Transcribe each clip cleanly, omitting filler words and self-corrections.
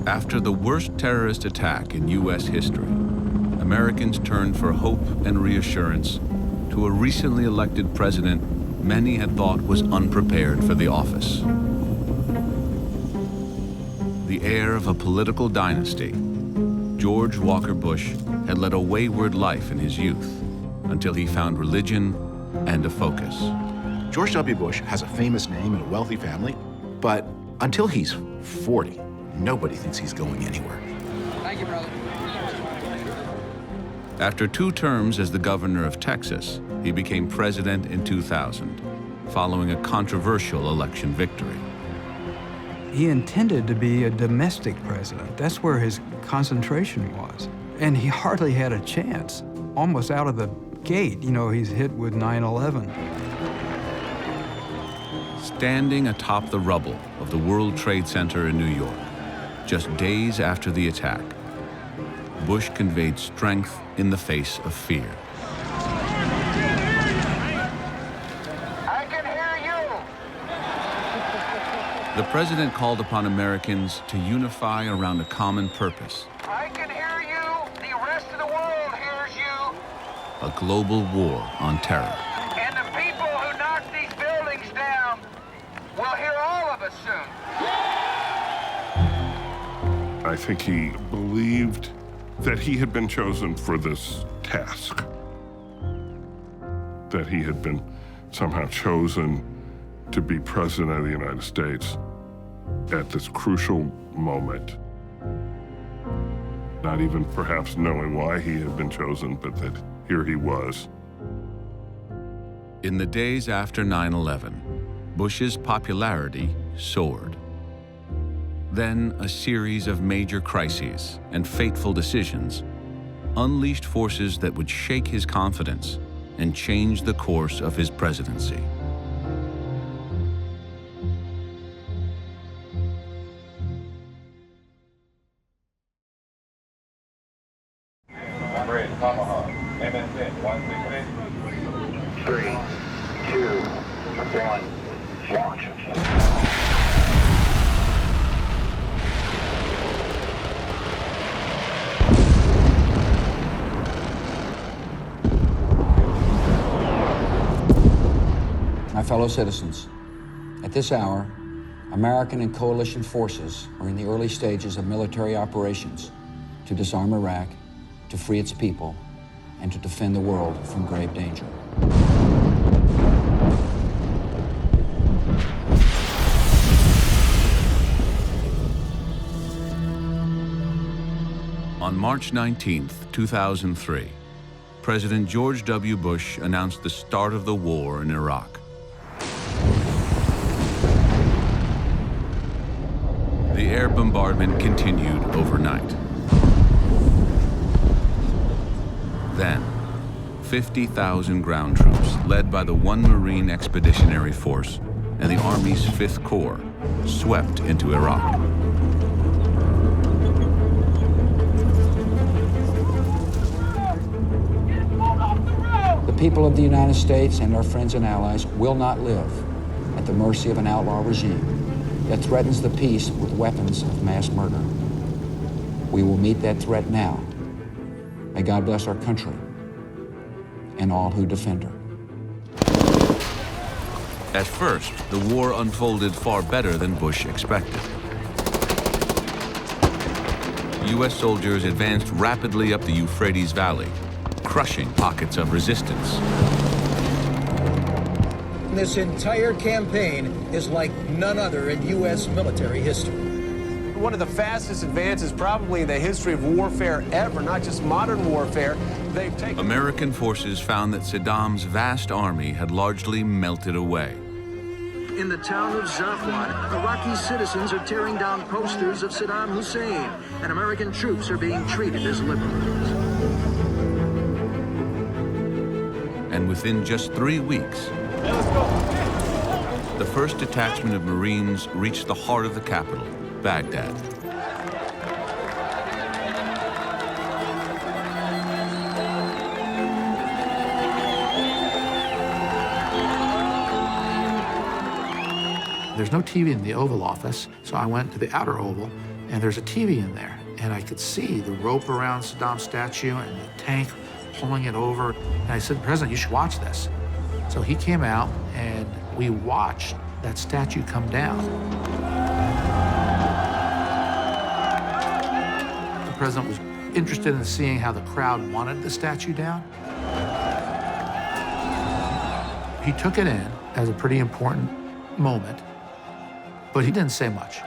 After the worst terrorist attack in U.S. history, Americans turned for hope and reassurance to a recently elected president many had thought was unprepared for the office. The heir of a political dynasty, George Walker Bush had led a wayward life in his youth until he found religion and a focus. George W. Bush has a famous name and a wealthy family, but until he's 40, nobody thinks he's going anywhere. Thank you, brother. After 2 terms as the governor of Texas, he became president in 2000, following a controversial election victory. He intended to be a domestic president. That's where his concentration was. And he hardly had a chance, almost out of the gate. You know, he's hit with 9/11. Standing atop the rubble of the World Trade Center in New York, just days after the attack, Bush conveyed strength in the face of fear. I can hear you. The president called upon Americans to unify around a common purpose, I can hear you. The rest of the world hears you. a global war on terror. And the people who knock these buildings down will hear all of us soon. I think he believed that he had been chosen for this task, that he had been somehow chosen to be president of the United States at this crucial moment, not even perhaps knowing why he had been chosen, but that here he was. In the days after 9/11, Bush's popularity soared. Then a series of major crises and fateful decisions unleashed forces that would shake his confidence and change the course of his presidency. Tomahawk, MSN 168. 3, 2, 1, launch. My fellow citizens, at this hour, American and coalition forces are in the early stages of military operations to disarm Iraq, to free its people, and to defend the world from grave danger. On March 19, 2003, President George W. Bush announced the start of the war in Iraq. The air bombardment continued overnight. Then, 50,000 ground troops, led by the 1 Marine Expeditionary Force and the Army's 5th Corps, swept into Iraq. The people of the United States and our friends and allies will not live at the mercy of an outlaw regime that threatens the peace with weapons of mass murder. We will meet that threat now. May God bless our country and all who defend her. At first, the war unfolded far better than Bush expected. U.S. soldiers advanced rapidly up the Euphrates Valley, crushing pockets of resistance. This entire campaign is like none other in U.S. military history. One of the fastest advances probably in the history of warfare ever, not just modern warfare. They've taken... American forces found that Saddam's vast army had largely melted away. In the town of Zafwan, Iraqi citizens are tearing down posters of Saddam Hussein, and American troops are being treated as liberals. And within just 3 weeks, the first detachment of Marines reached the heart of the capital, Baghdad. There's no TV in the Oval Office, so I went to the outer Oval and there's a TV in there. And I could see the rope around Saddam's statue and the tank pulling it over. And I said, President, you should watch this. So he came out, and we watched that statue come down. The president was interested in seeing how the crowd wanted the statue down. He took it in as a pretty important moment, but he didn't say much.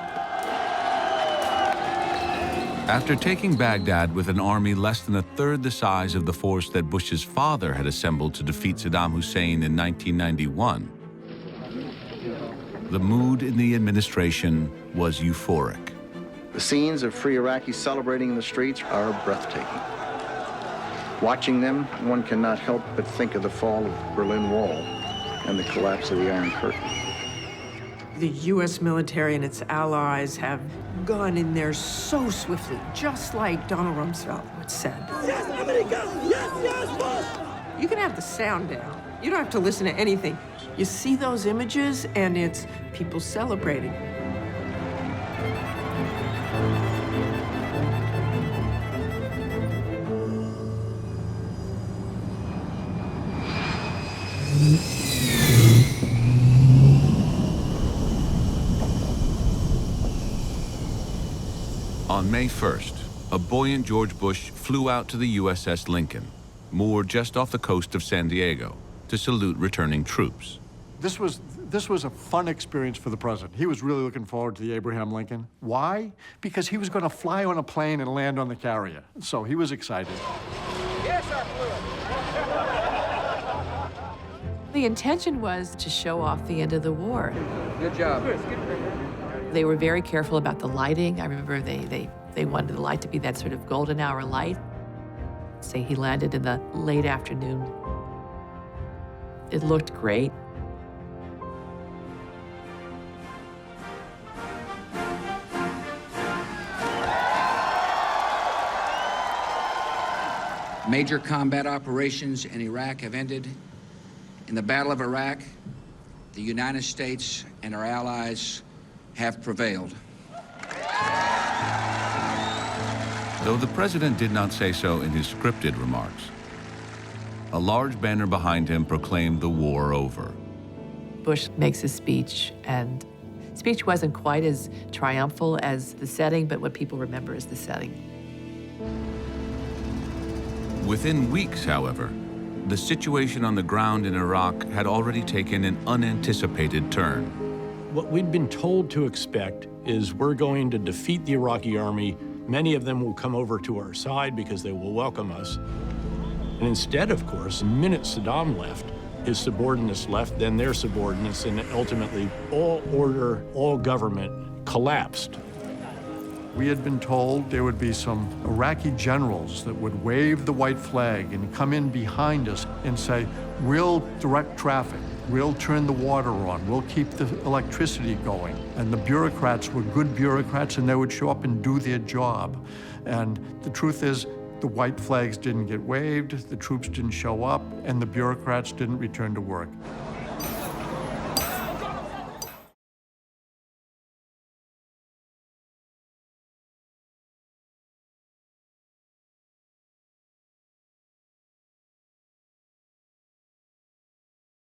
After taking Baghdad with an army less than a third the size of the force that Bush's father had assembled to defeat Saddam Hussein in 1991, the mood in the administration was euphoric. The scenes of free Iraqis celebrating in the streets are breathtaking. Watching them, one cannot help but think of the fall of the Berlin Wall and the collapse of the Iron Curtain. The U.S. military and its allies have gone in there so swiftly, just like Donald Rumsfeld would said. Yes, America! Yes, yes, boss! You can have the sound down. You don't have to listen to anything. You see those images, and it's people celebrating. On May 1st, a buoyant George Bush flew out to the USS Lincoln, moored just off the coast of San Diego, to salute returning troops. This was a fun experience for the president. He was really looking forward to the Abraham Lincoln. Why? Because he was going to fly on a plane and land on the carrier. So he was excited. Yes, sir, The intention was to show off the end of the war. Good job. They were very careful about the lighting. I remember they wanted the light to be that sort of golden hour light. Say he landed in the late afternoon. It looked great. Major combat operations in Iraq have ended. In the Battle of Iraq, the United States and our allies have prevailed. Though the president did not say so in his scripted remarks, a large banner behind him proclaimed the war over. Bush makes a speech, and the speech wasn't quite as triumphal as the setting, but what people remember is the setting. Within weeks, however, the situation on the ground in Iraq had already taken an unanticipated turn. What we'd been told to expect is we're going to defeat the Iraqi army. Many of them will come over to our side because they will welcome us. And instead, of course, the minute Saddam left, his subordinates left, then their subordinates, and ultimately all order, all government collapsed. We had been told there would be some Iraqi generals that would wave the white flag and come in behind us and say, we'll direct traffic, we'll turn the water on, we'll keep the electricity going. And the bureaucrats were good bureaucrats, and they would show up and do their job. And the truth is, the white flags didn't get waved, the troops didn't show up, and the bureaucrats didn't return to work.